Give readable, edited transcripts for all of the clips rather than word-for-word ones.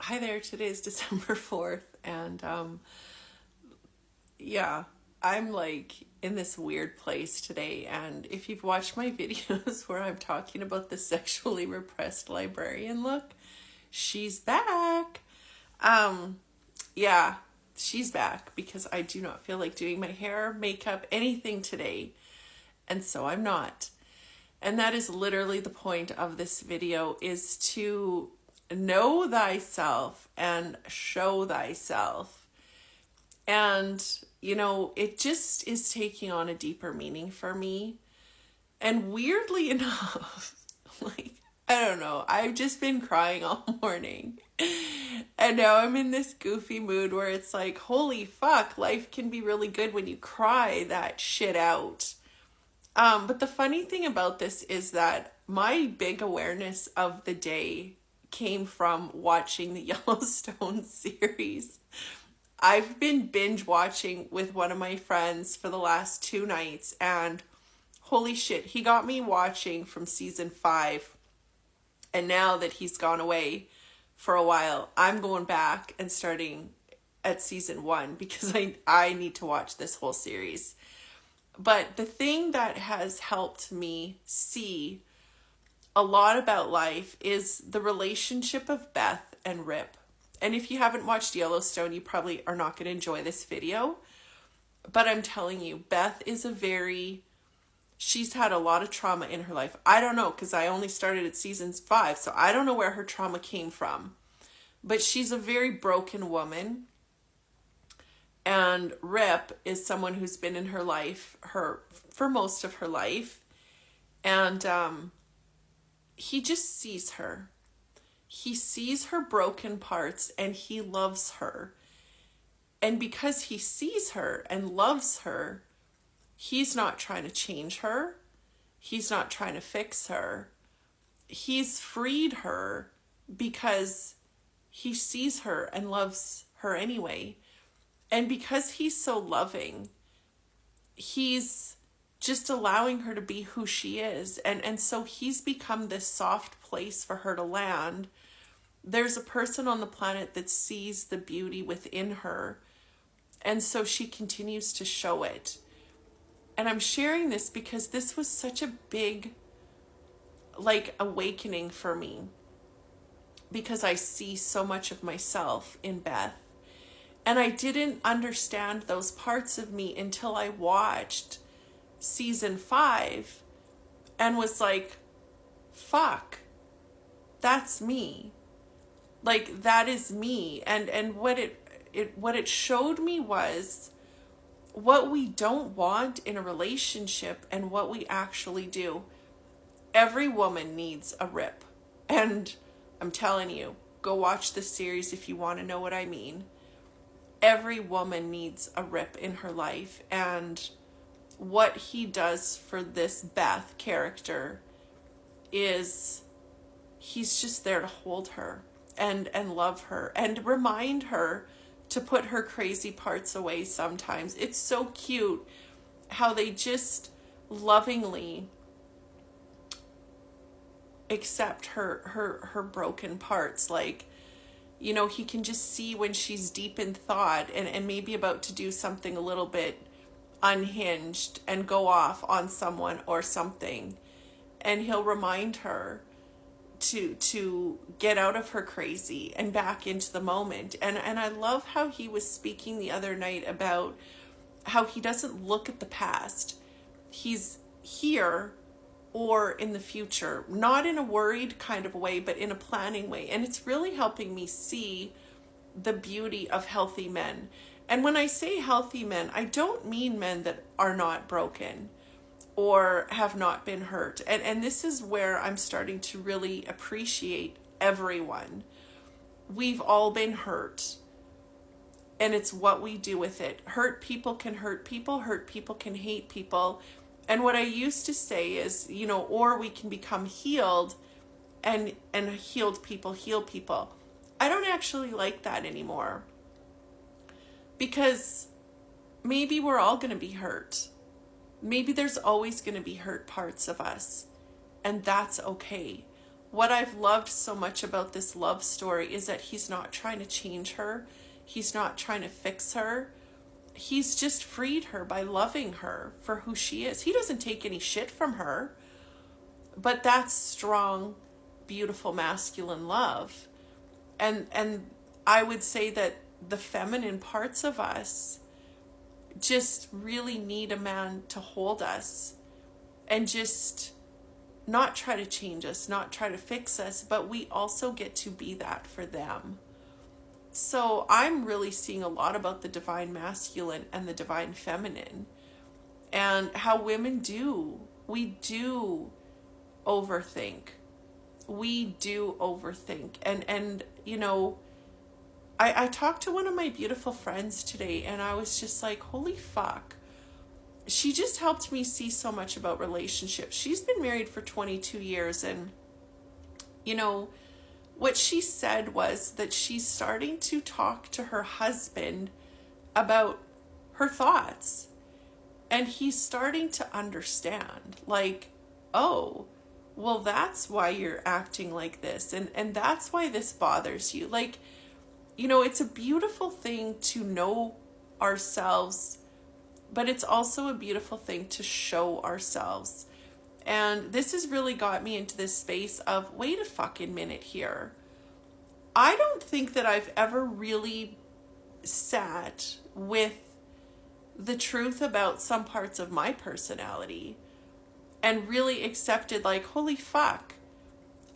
Hi there, today is December 4th, and yeah, I'm like in this weird place today. And if you've watched my videos where I'm talking about the sexually repressed librarian look, she's back. Um, yeah, she's back because I do not feel like doing my hair, makeup, anything today, and so I'm not. And that is literally the point of this video, is to know thyself and show thyself. And, it just is taking on a deeper meaning for me. And weirdly enough, like, I don't know, I've just been crying all morning. And now I'm in this goofy mood where it's like, holy fuck, life can be really good when you cry that shit out. But the funny thing about this is that my big awareness of the day came from watching the Yellowstone series. I've been binge watching with one of my friends for the last 2 nights, and holy shit, he got me watching from season 5. And now that he's gone away for a while, I'm going back and starting at season 1 because I need to watch this whole series. But the thing that has helped me see a lot about life is the relationship of Beth and Rip. And if you haven't watched Yellowstone, you probably are not going to enjoy this video. But I'm telling you, Beth is she's had a lot of trauma in her life. I don't know, because I only started at season 5, so I don't know where her trauma came from. But she's a very broken woman. And Rip is someone who's been in her life for most of her life. And he just sees her. He sees her broken parts and he loves her. And because he sees her and loves her, he's not trying to change her. He's not trying to fix her. He's freed her because he sees her and loves her anyway. And because he's so loving, he's just allowing her to be who she is. And so he's become this soft place for her to land. There's a person on the planet that sees the beauty within her. And so she continues to show it. And I'm sharing this because this was such a big, awakening for me. Because I see so much of myself in Beth. And I didn't understand those parts of me until I watched season 5 and was like, fuck, that's me. Like, that is me. And what it showed me was what we don't want in a relationship and what we actually do. Every woman needs a Rip. And I'm telling you, go watch this series if you want to know what I mean. Every woman needs a Rip in her life. And what he does for this Beth character is he's just there to hold her and love her and remind her to put her crazy parts away sometimes. It's so cute how they just lovingly accept her broken parts. Like, he can just see when she's deep in thought and maybe about to do something a little bit unhinged and go off on someone or something. And he'll remind her to get out of her crazy and back into the moment. And I love how he was speaking the other night about how he doesn't look at the past. He's here or in the future, not in a worried kind of way, but in a planning way. And it's really helping me see the beauty of healthy men. And when I say healthy men, I don't mean men that are not broken or have not been hurt. And this is where I'm starting to really appreciate everyone. We've all been hurt. And it's what we do with it. Hurt people can hurt people can hate people. And what I used to say is, or we can become healed and healed people heal people. I don't actually like that anymore. Because maybe we're all going to be hurt. Maybe there's always going to be hurt parts of us. And that's okay. what I've loved so much about this love story is that he's not trying to change her. He's not trying to fix her. He's just freed her by loving her for who she is. He doesn't take any shit from her, but that's strong, beautiful, masculine love. And I would say that the feminine parts of us just really need a man to hold us and just not try to change us, not try to fix us, but we also get to be that for them. So I'm really seeing a lot about the divine masculine and the divine feminine, and how women do. We do overthink. We do overthink. And you know, I talked to one of my beautiful friends today, and I was just like, holy fuck. She just helped me see so much about relationships. She's been married for 22 years, and you know, what she said was that she's starting to talk to her husband about her thoughts. And he's starting to understand, like, oh, well, that's why you're acting like this. And that's why this bothers you. Like, you know, it's a beautiful thing to know ourselves, but it's also a beautiful thing to show ourselves. And this has really got me into this space of, wait a fucking minute here. I don't think that I've ever really sat with the truth about some parts of my personality and really accepted, like, holy fuck,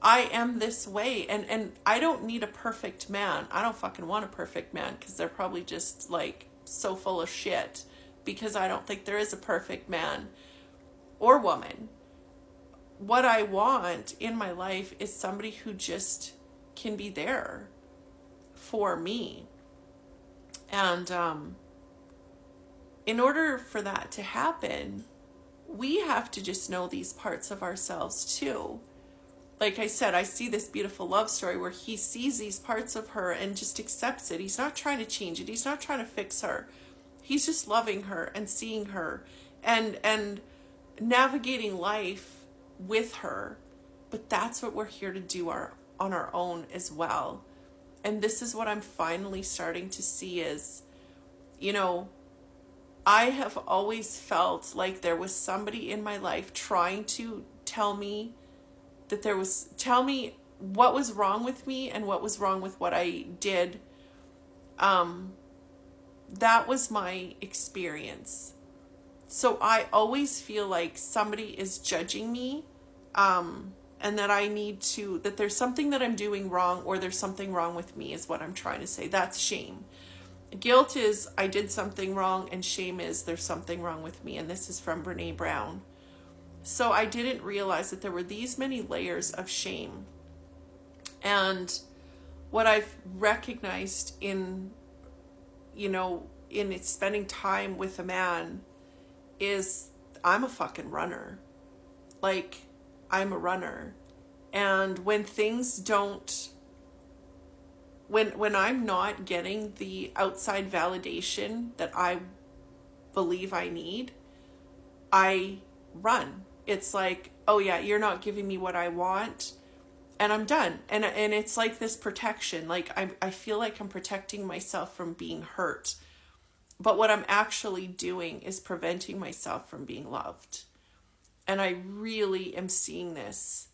I am this way. And I don't need a perfect man. I don't fucking want a perfect man, because they're probably just like so full of shit, because I don't think there is a perfect man or woman. What I want in my life is somebody who just can be there for me. And in order for that to happen, we have to just know these parts of ourselves too. Like I said, I see this beautiful love story where he sees these parts of her and just accepts it. He's not trying to change it. He's not trying to fix her. He's just loving her and seeing her and navigating life with her. But that's what we're here to do on our own as well. And this is what I'm finally starting to see is, you know, I have always felt like there was somebody in my life trying to tell me what was wrong with me and what was wrong with what I did. That was my experience. So I always feel like somebody is judging me, and that there's something that I'm doing wrong, or there's something wrong with me, is what I'm trying to say. That's shame. Guilt is I did something wrong, and shame is there's something wrong with me. And this is from Brene Brown. So I didn't realize that there were these many layers of shame. And what I've recognized in spending time with a man is I'm a fucking runner. Like, I'm a runner. And when things don't, when I'm not getting the outside validation that I believe I need, I run. It's like, oh yeah, you're not giving me what I want, and I'm done. And it's like this protection. Like I feel like I'm protecting myself from being hurt. But what I'm actually doing is preventing myself from being loved. And I really am seeing this.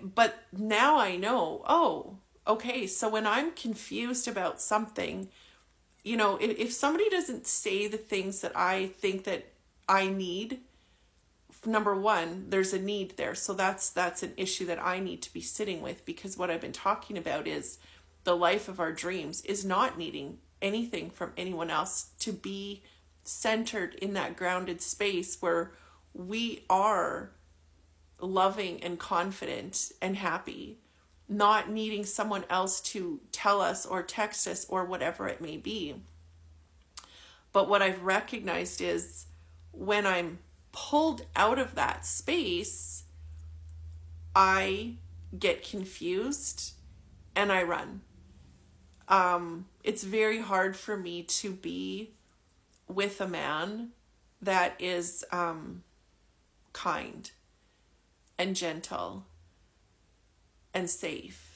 But now I know, oh, okay, so when I'm confused about something, you know, if somebody doesn't say the things that I think that I need, number one, there's a need there. So that's an issue that I need to be sitting with, because what I've been talking about is the life of our dreams is not needing anything from anyone else, to be centered in that grounded space where we are loving and confident and happy, not needing someone else to tell us or text us or whatever it may be. But what I've recognized is when I'm pulled out of that space, I get confused and I run. It's very hard for me to be with a man that is kind and gentle and safe.